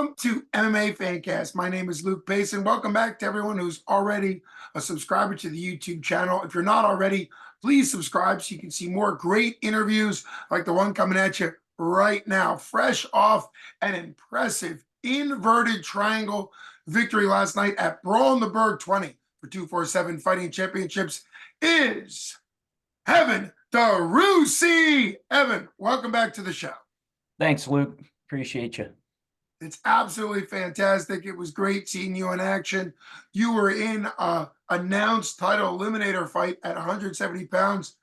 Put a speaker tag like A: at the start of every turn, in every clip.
A: Welcome to MMA Fancast. My name is Luke Payson. Welcome back to everyone who's already a subscriber to the YouTube channel. If you're not already, please subscribe so you can see more great interviews like the one coming at you right now. Fresh off an impressive inverted triangle victory last night at Brawl in the Burgh 20 for 247 Fighting Championships is Evan Dreucci. Evan, welcome back to the show.
B: Thanks, Luke. Appreciate you.
A: It's absolutely fantastic. It was great seeing you in action. You were in a announced title eliminator fight at 170 pounds,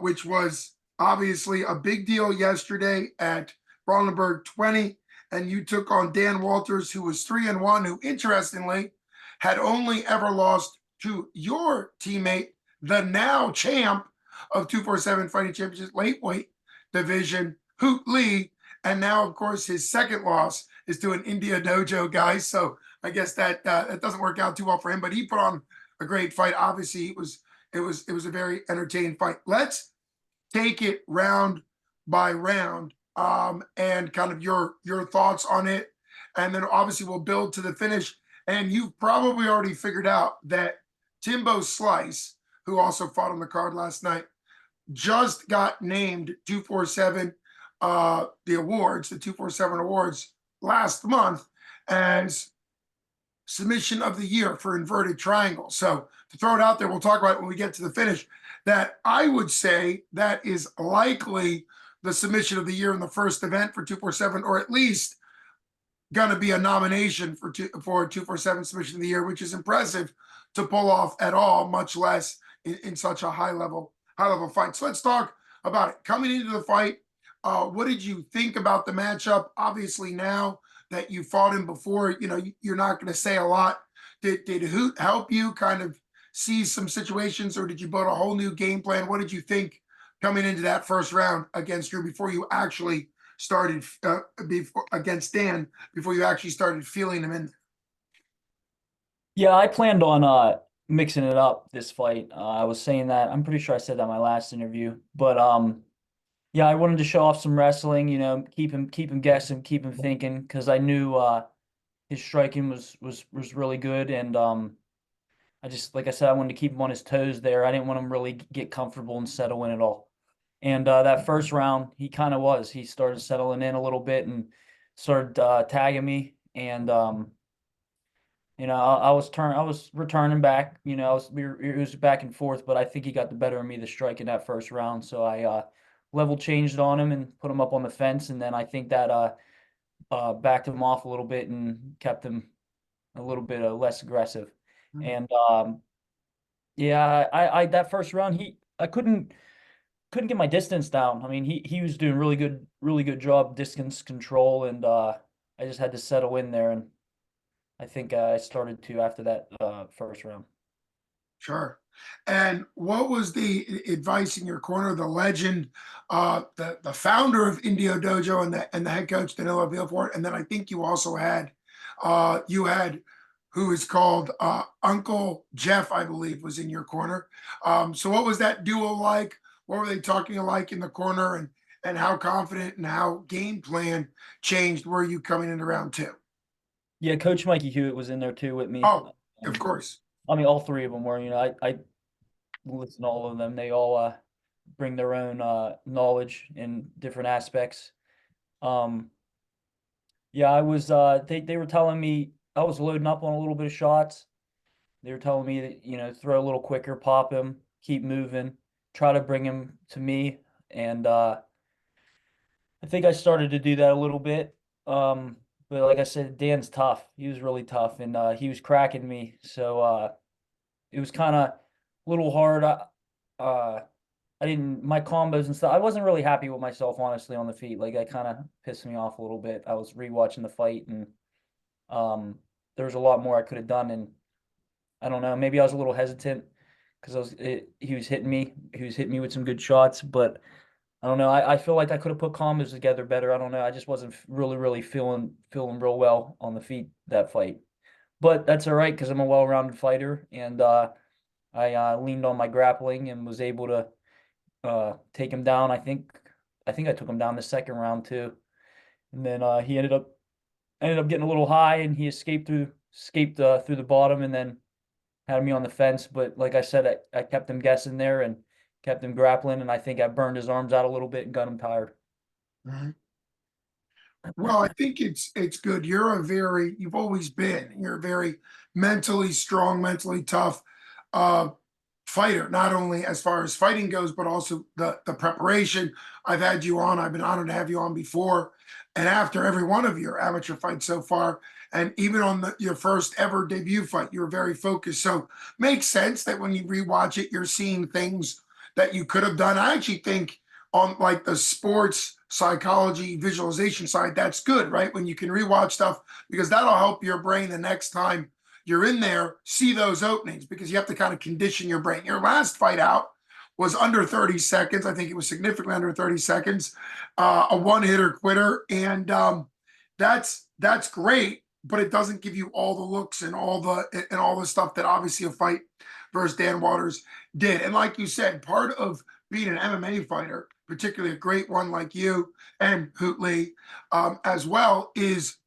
A: which was obviously a big deal yesterday at Brawl in the Burgh 20. And you took on Dan Walters, who was 3-1, who interestingly had only ever lost to your teammate, the now champ of 247 Fighting Championships lightweight division, Hoot Lee. And now, of course, his second loss is to an India Dojo guy. So I guess that that doesn't work out too well for him. But he put on a great fight. Obviously, it was a very entertaining fight. Let's take it round by round, and kind of your thoughts on it, and then obviously we'll build to the finish. And you've probably already figured out that Timbo Slice, who also fought on the card last night, just got named 247 the awards, the 247 awards last month as submission of the year for inverted triangle. So to throw it out there, we'll talk about it when we get to the finish, that I would say that is likely the submission of the year in the first event for 247, or at least going to be a nomination for 247 submission of the year, which is impressive to pull off at all, much less in such a high level fight. So let's talk about it. Coming into the fight, what did you think about the matchup? Obviously, now that you fought him before, you know, you're not going to say a lot. Did Hoot help you kind of see some situations, or did you build a whole new game plan? What did you think coming into that first round against Drew before you actually started against Dan, before you actually started feeling him in?
B: Yeah, I planned on mixing it up this fight. I was saying that, I'm pretty sure I said that in my last interview, but yeah, I wanted to show off some wrestling, you know, keep him guessing, keep him thinking, because I knew his striking was really good, and I just, like I said, I wanted to keep him on his toes there. I didn't want him really get comfortable and settle in at all. And that first round, he kind of was. He started settling in a little bit and started tagging me, and you know, I was returning back. You know, it was back and forth, but I think he got the better of me the strike in that first round. So I level changed on him and put him up on the fence, and then I think that backed him off a little bit and kept him a little bit less aggressive.
A: Mm-hmm.
B: And yeah, I that first round, I couldn't get my distance down. I mean, he was doing really good job distance control, and I just had to settle in there, and I think I started to after that first round.
A: Sure. And what was the advice in your corner? The legend, the founder of Indio Dojo and the head coach Danilo Villafort, and then I think you also had who is called Uncle Jeff, I believe, was in your corner. So what was that duo like? What were they talking like in the corner, and how confident and how game plan changed were you coming into round two?
B: Yeah, Coach Mikey Hewitt was in there too with me.
A: Oh, of course.
B: I mean, all three of them were. You know, I listen to all of them. They all bring their own knowledge in different aspects. Yeah, I was. They were telling me I was loading up on a little bit of shots. They were telling me that, you know, throw a little quicker, pop him, keep moving, try to bring him to me, and I think I started to do that a little bit. But like I said, Dan's tough. He was really tough, and he was cracking me. So it was kind of a little hard. Uh, I didn't my combos and stuff. I wasn't really happy with myself, honestly, on the feet. Like, I kind of pissed me off a little bit. I was rewatching the fight, and there was a lot more I could have done, and I don't know. Maybe I was a little hesitant because he was hitting me. He was hitting me with some good shots, but I don't know. I feel like I could have put combos together better. I don't know. I just wasn't really feeling real well on the feet that fight. But that's all right because I'm a well-rounded fighter, and I leaned on my grappling and was able to take him down. I think I took him down the second round too, and then he ended up ended up getting a little high, and he escaped through the bottom, and then had me on the fence. But like I said, I kept him guessing there and kept him grappling, and I think I burned his arms out a little bit and got him tired.
A: Mhm. Well, I think it's good. You've always been, you're a very mentally strong, mentally tough uh fighter, not only as far as fighting goes, but also the preparation. I've had you on, I've been honored to have you on before and after every one of your amateur fights so far. And even on your first ever debut fight, you were very focused. So makes sense that when you rewatch it, you're seeing things that you could have done. I actually think on like the sports psychology visualization side, that's good, right? When you can rewatch stuff, because that'll help your brain the next time you're in there, see those openings, because you have to kind of condition your brain. Your last fight out was under 30 seconds. I think it was significantly under 30 seconds, a one hitter quitter. And that's great, but it doesn't give you all the looks and all the stuff that obviously a fight versus Dan Waters did. And like you said, part of being an MMA fighter, particularly a great one like you and Hoot Lee, as well, is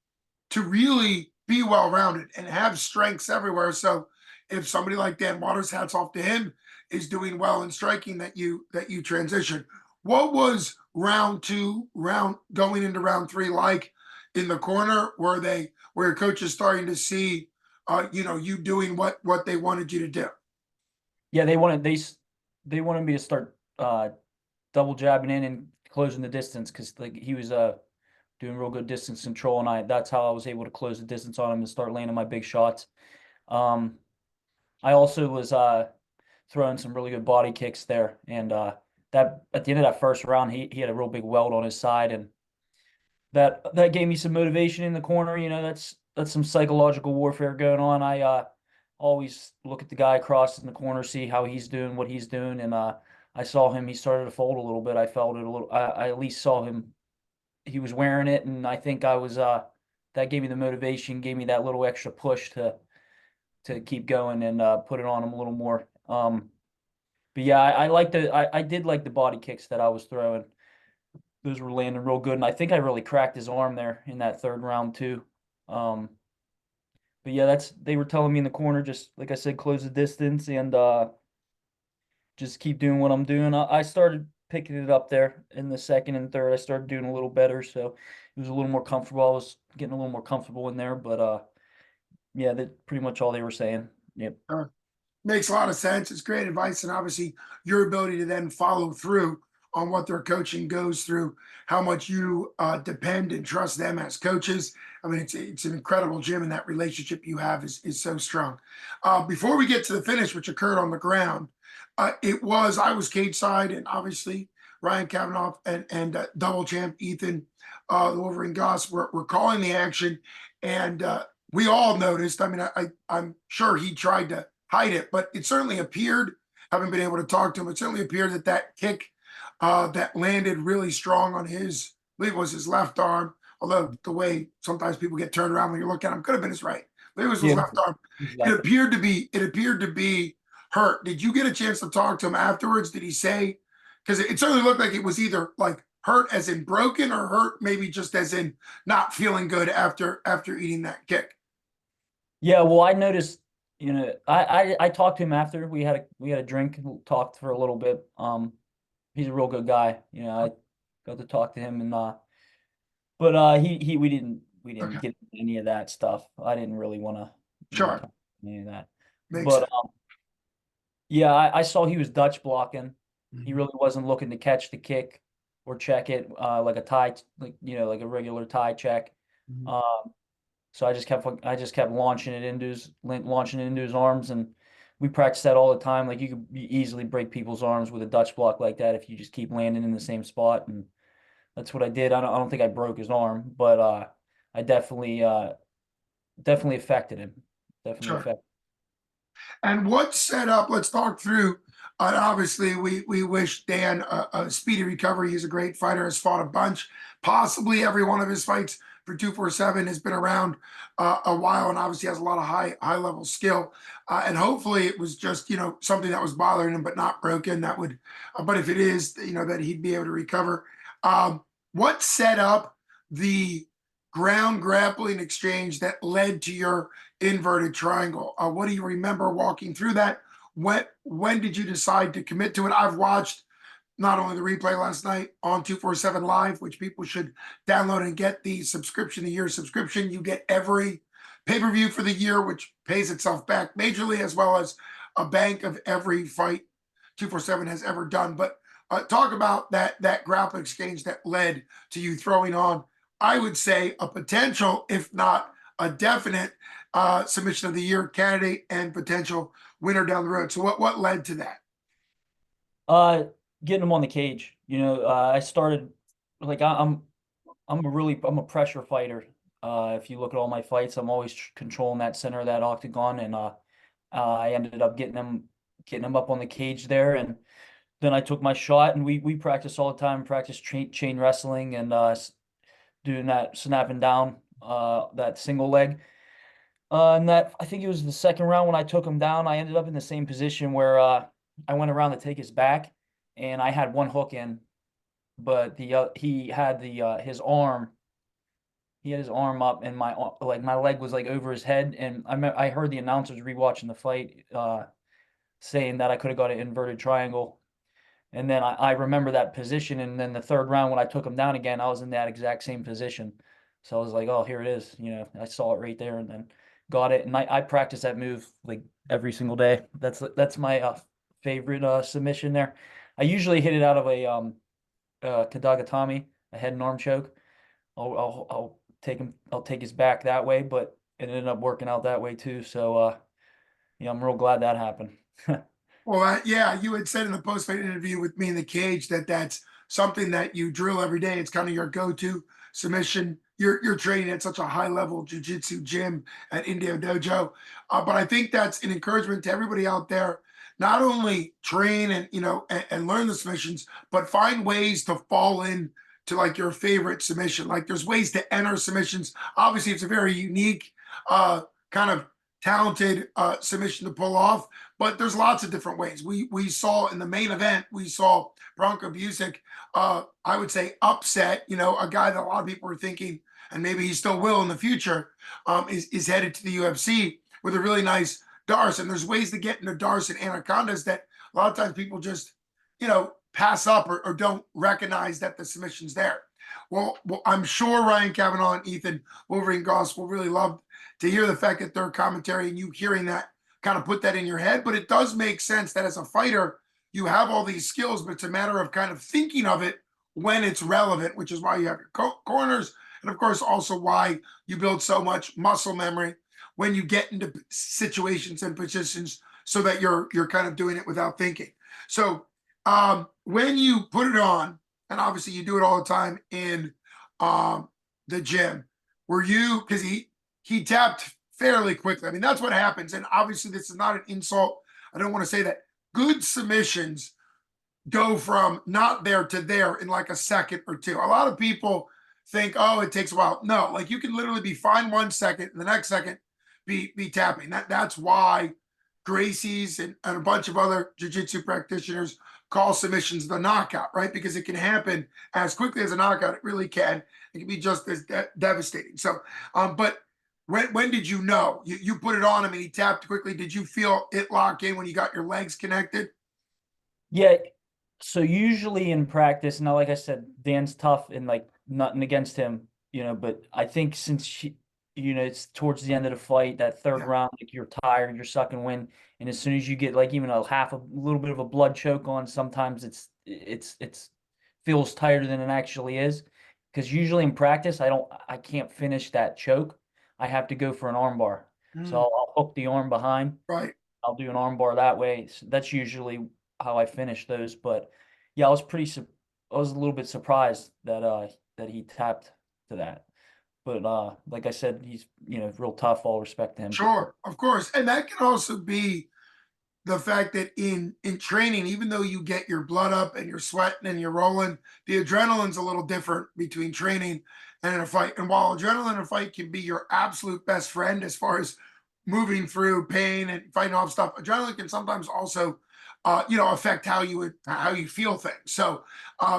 A: to really be well rounded and have strengths everywhere. So if somebody like Dan Waters, hats off to him, is doing well in striking, that you transition. What was round two, round going into round three like in the corner? Where your coach is starting to see you doing what they wanted you to do?
B: Yeah, they wanted me to start double jabbing in and closing the distance, because like he was doing real good distance control, and that's how I was able to close the distance on him and start landing my big shots. Um, I also was throwing some really good body kicks there, and that at the end of that first round, he had a real big welt on his side, and that gave me some motivation in the corner. That's some psychological warfare going on. I always look at the guy across in the corner, see how he's doing, what he's doing, and I saw him. He started to fold a little bit. I felt it a little. I at least saw him. He was wearing it, and I think I was. That gave me the motivation, gave me that little extra push to keep going and put it on him a little more. But yeah, I did like the body kicks that I was throwing. Those were landing real good, and I think I really cracked his arm there in that third round too. Um, but yeah, they were telling me in the corner, just like I said, close the distance and just keep doing what I'm doing. I started picking it up there in the second and third. I started doing a little better, so it was a little more comfortable. I was getting a little more comfortable in there, but yeah, that's pretty much all they were saying. Yep.
A: Makes a lot of sense. It's great advice, and obviously your ability to then follow through on what their coaching goes through, how much you depend and trust them as coaches. I mean, it's an incredible gym, and that relationship you have is so strong. Before we get to the finish, which occurred on the ground, I was cage side, and obviously Ryan Kavanaugh and double champ Ethan, the Wolverine Goss were calling the action, and we all noticed. I mean, I'm sure he tried to hide it, but it certainly appeared, haven't been able to talk to him, it certainly appeared that kick that landed really strong on his, I believe it was his left arm, although the way sometimes people get turned around when you look at him, could have been his right. I believe it was his
B: Yeah.
A: left arm. It appeared to be hurt. Did you get a chance to talk to him afterwards? Did he say, because it certainly looked like it was either like hurt as in broken or hurt maybe just as in not feeling good after eating that kick?
B: Yeah, well, I noticed, I talked to him after we had a drink and talked for a little bit. He's a real good guy. I got to talk to him and but he we didn't
A: Okay,
B: get into any of that stuff. I didn't really want to
A: sure,
B: talk about any of that.
A: makes
B: But
A: sense.
B: yeah, I saw he was Dutch blocking. He
A: Mhm.
B: really wasn't looking to catch the kick or check it like a tie, like a regular tie check.
A: Mhm.
B: Um, So I just kept launching it into his arms, and we practice that all the time. Like you could easily break people's arms with a Dutch block like that if you just keep landing in the same spot, and that's what I did. I don't think I broke his arm, but I definitely affected him. Definitely
A: Sure.
B: affected.
A: And what set up, let's talk through. Obviously, we wish Dan a speedy recovery. He's a great fighter, has fought a bunch. Possibly every one of his fights for 247 has been around a while, and obviously has a lot of high level skill. And hopefully, it was just something that was bothering him, but not broken. That would, but if it is, that he'd be able to recover. What set up the ground grappling exchange that led to your inverted triangle. What do you remember walking through that? When did you decide to commit to it? I've watched not only the replay last night on 247 Live, which people should download and get the subscription, the year subscription. You get every pay-per-view for the year, which pays itself back majorly, as well as a bank of every fight 247 has ever done. But talk about that grapple exchange that led to you throwing on, I would say, a potential, if not a definite, submission of the year candidate and potential winner down the road. So what led to that?
B: Uh, Getting him on the cage. I started like I'm a pressure fighter. If you look at all my fights, I'm always controlling that center of that octagon, and I ended up getting him up on the cage there, and then I took my shot, and we practice all the time, practice chain wrestling and doing that snapping down that single leg. And that I think it was the second round when I took him down, I ended up in the same position where I went around to take his back, and I had one hook in, but he had his arm up, and my leg was like over his head, and I heard the announcers rewatching the fight saying that I could have got an inverted triangle. And then I remember that position, and then the third round when I took him down again, I was in that exact same position. So I was like, oh, here it is. I saw it right there, and then got it. And I practice that move like every single day. That's my favorite submission there. I usually hit it out of a Kadagatami, a head and arm choke. I'll take his back that way, but it ended up working out that way too. So yeah, I'm real glad that happened.
A: Well, yeah, you had said in the post-fight interview with me in the cage that that's something that you drill every day. It's kind of your go-to submission. You're training at such a high-level jiu-jitsu gym at Indio Dojo, but I think that's an encouragement to everybody out there. Not only train and and learn the submissions, but find ways to fall in to like your favorite submission. Like there's ways to enter submissions. Obviously, it's a very unique, kind of talented submission to pull off. But there's lots of different ways. We saw in the main event, we saw Bronco Busick, I would say upset, a guy that a lot of people were thinking, and maybe he still will in the future, is headed to the UFC with a really nice Darce. And there's ways to get into Darce and Anacondas that a lot of times people just, pass up or don't recognize that the submission's there. Well, I'm sure Ryan Kavanaugh and Ethan Wolverine Goss will really love to hear the fact that their commentary and you hearing that kind of put that in your head. But it does make sense that as a fighter, you have all these skills, but it's a matter of kind of thinking of it when it's relevant, which is why you have your corners. And of course, also why you build so much muscle memory when you get into situations and positions so that you're kind of doing it without thinking. So when you put it on, and obviously you do it all the time in the gym, were you, because he tapped fairly quickly. I mean, that's what happens. And obviously, this is not an insult. I don't want to say that. Good submissions go from not there to there in like a second or two. A lot of people think, oh, it takes a while. No, like you can literally be fine 1 second, and the next second be tapping. That's why Gracie's and a bunch of other jiu-jitsu practitioners call submissions the knockout, right? Because it can happen as quickly as a knockout. It really can. It can be just as devastating. So, but when did you know? You put it on him and he tapped quickly. Did you feel it lock in when you got your legs connected?
B: Yeah. So usually in practice, now like I said, Dan's tough and like nothing against him, but I think since it's towards the end of the fight, that third round, like you're tired, you're sucking wind, and as soon as you get like even a little bit of a blood choke on, sometimes it's feels tighter than it actually is. Because usually in practice, I can't finish that choke. I have to go for an arm bar. So I'll hook the arm behind.
A: Right.
B: I'll do an arm bar that way. So that's usually how I finish those. But yeah, I was a little bit surprised that he tapped to that. But like I said, he's real tough. All respect to him.
A: Sure, of course. And that can also be the fact that in training, even though you get your blood up and you're sweating and you're rolling, the adrenaline's a little different between training and in a fight. And while adrenaline in a fight can be your absolute best friend as far as moving through pain and fighting off stuff, adrenaline can sometimes also affect how you feel things. So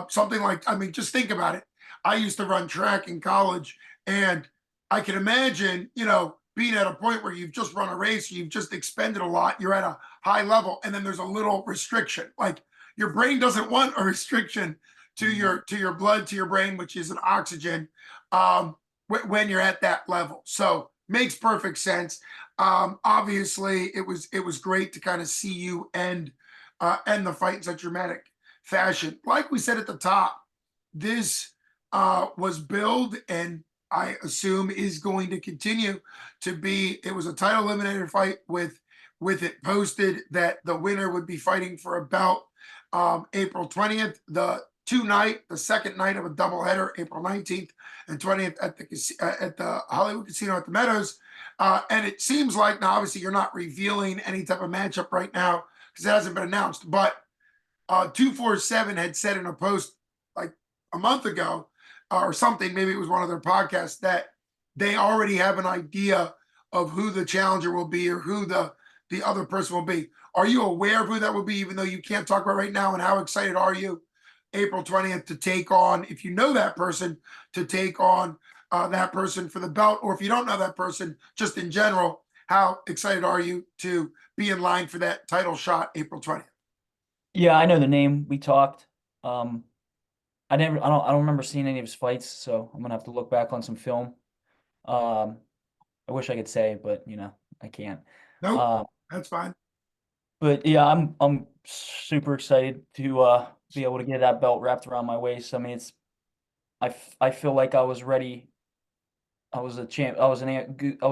A: something like, I mean, just think about it. I used to run track in college, And I can imagine, being at a point where you've just run a race, you've just expended a lot, you're at a high level, and then there's a little restriction. Like your brain doesn't want a restriction to your blood, to your brain, which is an oxygen, when you're at that level. So makes perfect sense. Obviously, it was great to kind of see you end the fight in such dramatic fashion. Like we said at the top, this was billed and I assume is going to continue to be. It was a title eliminator fight with it posted that the winner would be fighting for a belt April 20th. The second night of a doubleheader, April 19th and 20th at the Hollywood Casino at the Meadows. And it seems like, now obviously you're not revealing any type of matchup right now because it hasn't been announced, but 247 had said in a post like a month ago or something, maybe it was one of their podcasts, that they already have an idea of who the challenger will be or who the other person will be. Are you aware of who that will be, even though you can't talk about right now? And how excited are you April 20th to take on, if you know that person, to take on that person for the belt? Or if you don't know that person, just in general, how excited are you to be in line for that title shot April 20th?
B: Yeah, I know the name. We talked. I don't remember seeing any of his fights, so I'm gonna have to look back on some film. Um, I wish I could say, but I can't.
A: Nope,
B: Uh,
A: that's fine.
B: but yeah, I'm super excited to be able to get that belt wrapped around my waist. I mean, I feel like I was ready. I was a champ. I was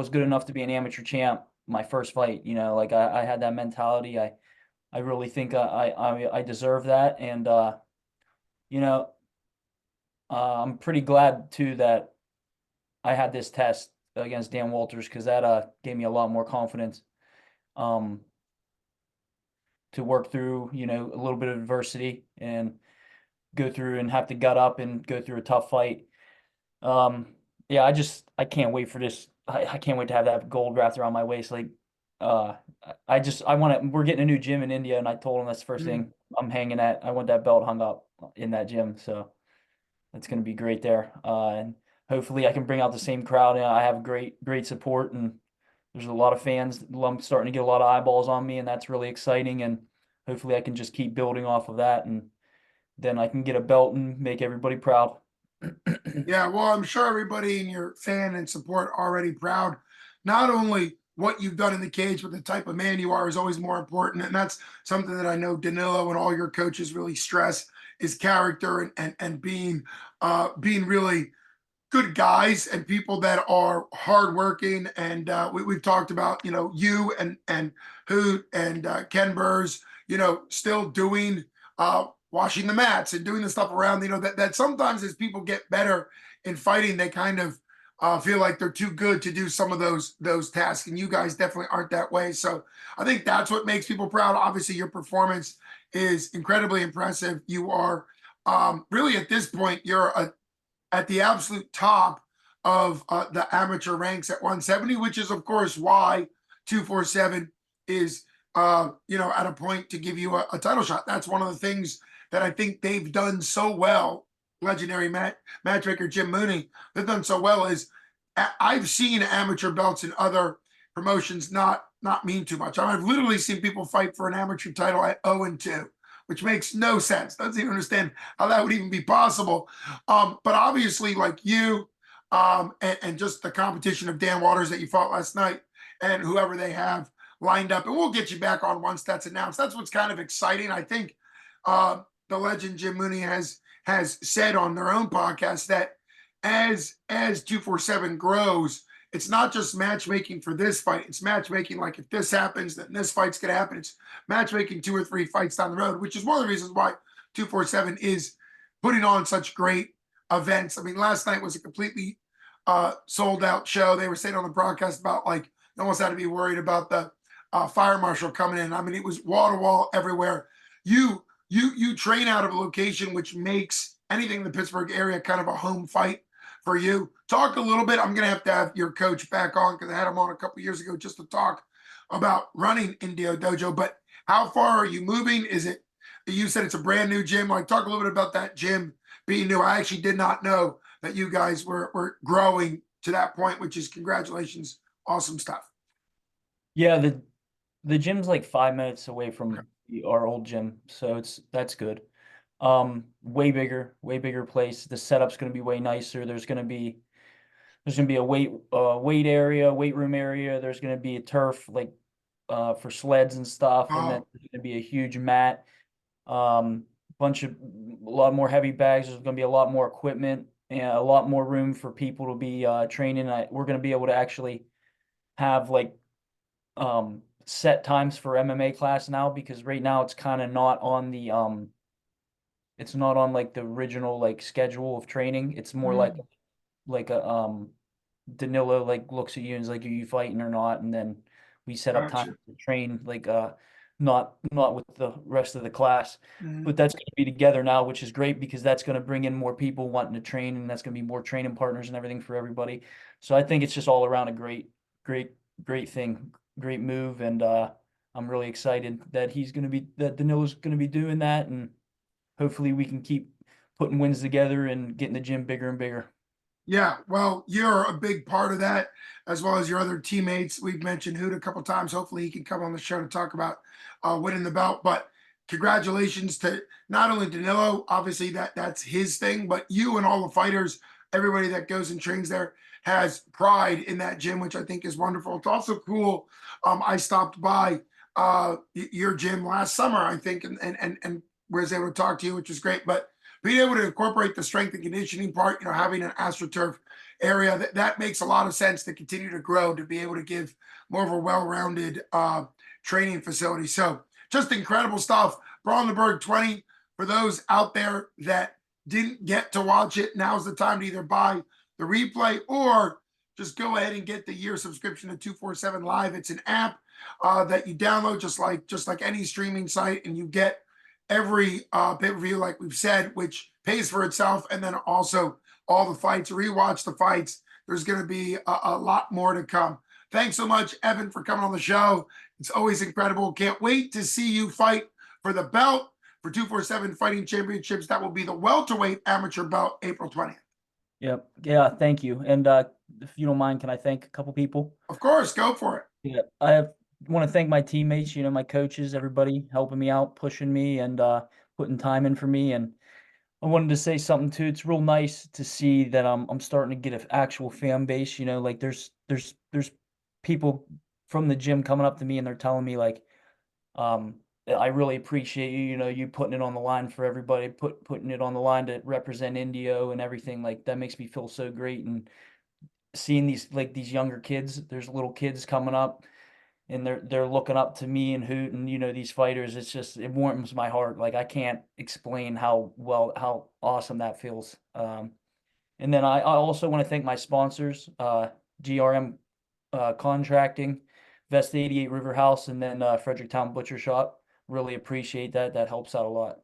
B: good enough to be an amateur champ my first fight. Like I had that mentality. I really think I deserve that, and you know, I'm pretty glad too that I had this test against Dan Walters because that gave me a lot more confidence um, to work through, a little bit of adversity and go through and have to gut up and go through a tough fight. Um, yeah, I can't wait for this. I can't wait to have that gold wrapped around my waist. Like, uh, I want to. We're getting a new gym in India, and I told him that's the first
A: Mm.
B: thing I'm hanging at. I want that belt hung up in that gym, so it's going to be great there. And hopefully, I can bring out the same crowd. And I have great support, and there's a lot of fans. I'm starting to get a lot of eyeballs on me, and that's really exciting. And hopefully, I can just keep building off of that, and then I can get a belt and make everybody proud.
A: Yeah, well, I'm sure everybody in your fan and support are already proud. Not only what you've done in the cage, but the type of man you are is always more important. And that's something that I know Danilo and all your coaches really stress is character and being really good guys and people that are hardworking. And we've talked about, you and Hoot and Ken Burrs, still doing washing the mats and doing the stuff around, that sometimes as people get better in fighting, they kind of feel like they're too good to do some of those tasks. And you guys definitely aren't that way. So I think that's what makes people proud. Obviously, your performance is incredibly impressive. You are really at this point, at the absolute top of the amateur ranks at 170, which is of course why 247 is at a point to give you a title shot. That's one of the things that I think they've done so well. Legendary matchmaker Jim Mooney, they've done so well is I've seen amateur belts in other promotions not mean too much. I've literally seen people fight for an amateur title at 0-2, which makes no sense. Doesn't even understand how that would even be possible. But obviously, like you, and just the competition of Dan Waters that you fought last night, and whoever they have lined up, and we'll get you back on once that's announced. That's what's kind of exciting. I think the legend Jim Mooney has said on their own podcast that as 247 grows, it's not just matchmaking for this fight. It's matchmaking like if this happens, then this fight's gonna happen. It's matchmaking 2 or 3 fights down the road, which is one of the reasons why 247 is putting on such great events. I mean, last night was a completely sold out show. They were saying on the broadcast about like you almost had to be worried about the fire marshal coming in. I mean, it was wall to wall everywhere. You train out of a location which makes anything in the Pittsburgh area kind of a home fight for you. Talk a little bit. I'm going to have your coach back on because I had him on a couple years ago just to talk about running Indio Dojo. But how far are you moving? Is it, you said it's a brand new gym. Like, talk a little bit about that gym being new. I actually did not know that you guys were growing to that point, which is congratulations. Awesome stuff.
B: Yeah, the gym's like 5 minutes away
A: Okay.
B: from our old gym, so that's good. Way bigger place. The setup's gonna be way nicer. There's gonna be a weight area, weight room area. There's gonna be a turf like for sleds and stuff, and then
A: Oh,
B: there's gonna be a huge mat. Um, a lot more heavy bags. There's gonna be a lot more equipment and a lot more room for people to be training. We're gonna be able to actually have like set times for MMA class now because right now it's kind of not on the it's not on like the original like schedule of training. It's more
A: mm,
B: like a Danilo like looks at you and is like, "Are you fighting or not?" And then we set up time
A: gotcha.
B: to train like not with the rest of the class.
A: Mm,
B: But that's going to be together now, which is great because that's going to bring in more people wanting to train, and that's going to be more training partners and everything for everybody. So I think it's just all around a great, great thing, great move, and I'm really excited that that Danilo's going to be doing that, and hopefully we can keep putting wins together and getting the gym bigger and bigger.
A: yeah, well, you're a big part of that, as well as your other teammates. We've mentioned Hoot a couple times. Hopefully, he can come on the show to talk about winning the belt. But congratulations to not only Danilo, obviously that's his thing, but you and all the fighters, everybody that goes and trains there has pride in that gym, which I think is wonderful. It's also cool. I stopped by your gym last summer, I think, and was able to talk to you, which was great. But being able to incorporate the strength and conditioning part, having an astroturf area that makes a lot of sense to continue to grow, to be able to give more of a well-rounded training facility. So just incredible stuff. Brawl in the Burgh 20. For those out there that didn't get to watch it, now's the time to either buy the replay or just go ahead and get the year subscription to 247 Live. It's an app that you download just like any streaming site, and you get every pay-per-view, like we've said, which pays for itself, and then also all the fights. Rewatch the fights. There's going to be a lot more to come. Thanks so much, Evan, for coming on the show. It's always incredible. Can't wait to see you fight for the belt for 247 Fighting Championships. That will be the welterweight amateur belt, April 20th.
B: Yep. Yeah, thank you. And if you don't mind, can I thank a couple people?
A: Of course, go for it.
B: Yeah, want to thank my teammates, my coaches, everybody helping me out, pushing me, and putting time in for me. And I wanted to say something too. It's real nice to see that I'm starting to get an actual fan base. Like there's people from the gym coming up to me and they're telling me like, I really appreciate you. You putting it on the line for everybody, putting it on the line to represent Indio and everything. Like that makes me feel so great. And seeing these younger kids, there's little kids coming up and they're looking up to me and Hoot and these fighters. It warms my heart. Like I can't explain how awesome that feels. And then I also want to thank my sponsors, GRM Contracting, Vest 88 River House, and then Fredericktown Butcher Shop. Really appreciate that. That helps out a lot.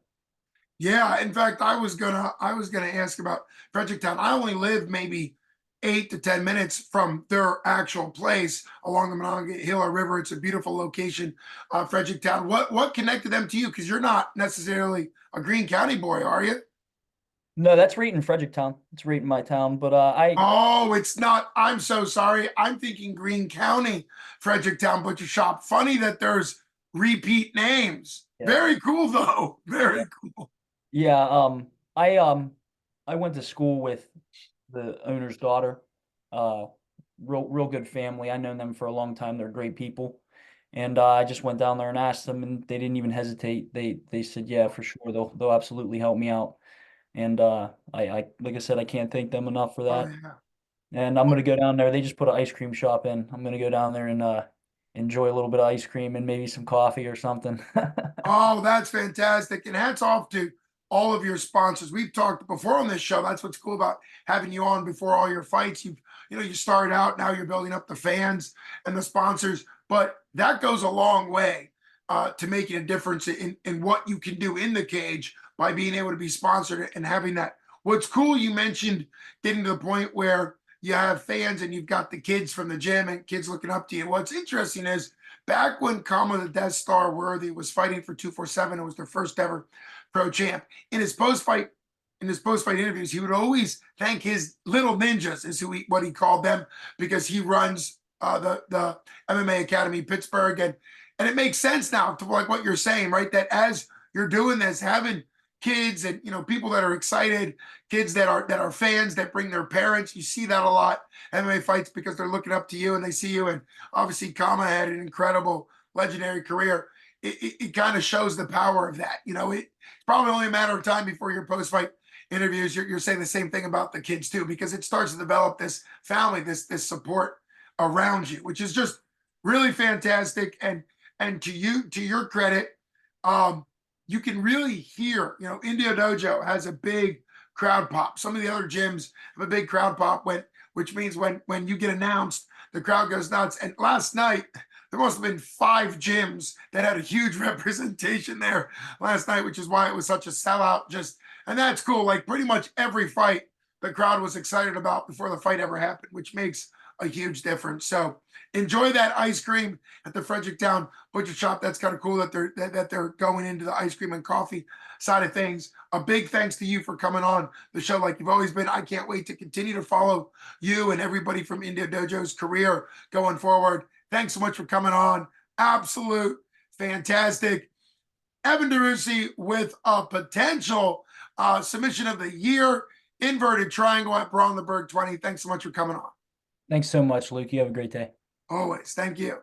A: Yeah, in fact, I was gonna ask about Fredericktown. I only live maybe 8 to 10 minutes from their actual place along the Monongahela River. It's a beautiful location, Fredericktown. What connected them to you? Because you're not necessarily a Greene County boy, are you?
B: No, that's right in Fredericktown. It's right in my town. But I
A: Oh, it's not. I'm so sorry. I'm thinking Greene County, Fredericktown Butcher Shop. Funny that there's repeat names.
B: yeah.
A: Very cool though. Very cool.
B: Yeah, I went to school with the owner's daughter. Uh, real good family. I known them for a long time. They're great people. And I just went down there and asked them, and they didn't even hesitate. They said, yeah, for sure. They'll absolutely help me out. And I like I said, I can't thank them enough for
A: Oh
B: that.
A: yeah.
B: And I'm gonna go down there. They just put an ice cream shop in. I'm gonna go down there and enjoy a little bit of ice cream and maybe some coffee or something.
A: Oh, that's fantastic. And hats off to all of your sponsors. We've talked before on this show. That's what's cool about having you on before all your fights. You started out, now you're building up the fans and the sponsors, but that goes a long way to making a difference in what you can do in the cage by being able to be sponsored and having that. What's cool, you mentioned getting to the point where you have fans and you've got the kids from the gym and kids looking up to you. What's interesting is back when Kama the Death Star Worthy was fighting for 247, it was their first ever pro champ. In his post fight in his post-fight interviews, he would always thank his little ninjas, is what he called them, because he runs the MMA Academy Pittsburgh, and it makes sense now to like what you're saying, right? That as you're doing this, having kids and people that are excited, kids that are fans that bring their parents, you see that a lot MMA fights because they're looking up to you and they see you. And obviously, Kama had an incredible, legendary career. It kind of shows the power of that. It's probably only a matter of time before your post-fight interviews, you're saying the same thing about the kids too, because it starts to develop this family, this support around you, which is just really fantastic. And to your credit, you can really hear, Indio Dojo has a big crowd pop. Some of the other gyms have a big crowd pop, which means when you get announced, the crowd goes nuts. And last night, there must have been 5 gyms that had a huge representation there last night, which is why it was such a sellout. And that's cool. Like pretty much every fight, the crowd was excited about before the fight ever happened, which makes a huge difference. So enjoy that ice cream at the Fredericktown Butcher Shop. That's kind of cool that they're going into the ice cream and coffee side of things. A big thanks to you for coming on the show like you've always been. I can't wait to continue to follow you and everybody from Indio Dojo's career going forward. Thanks so much for coming on. Absolute fantastic. Evan Dreucci with a potential submission of the year, inverted triangle at Brawl in the Burgh 20. Thanks so much for coming on.
B: Thanks so much, Luke. You have a great day.
A: Always. Thank you.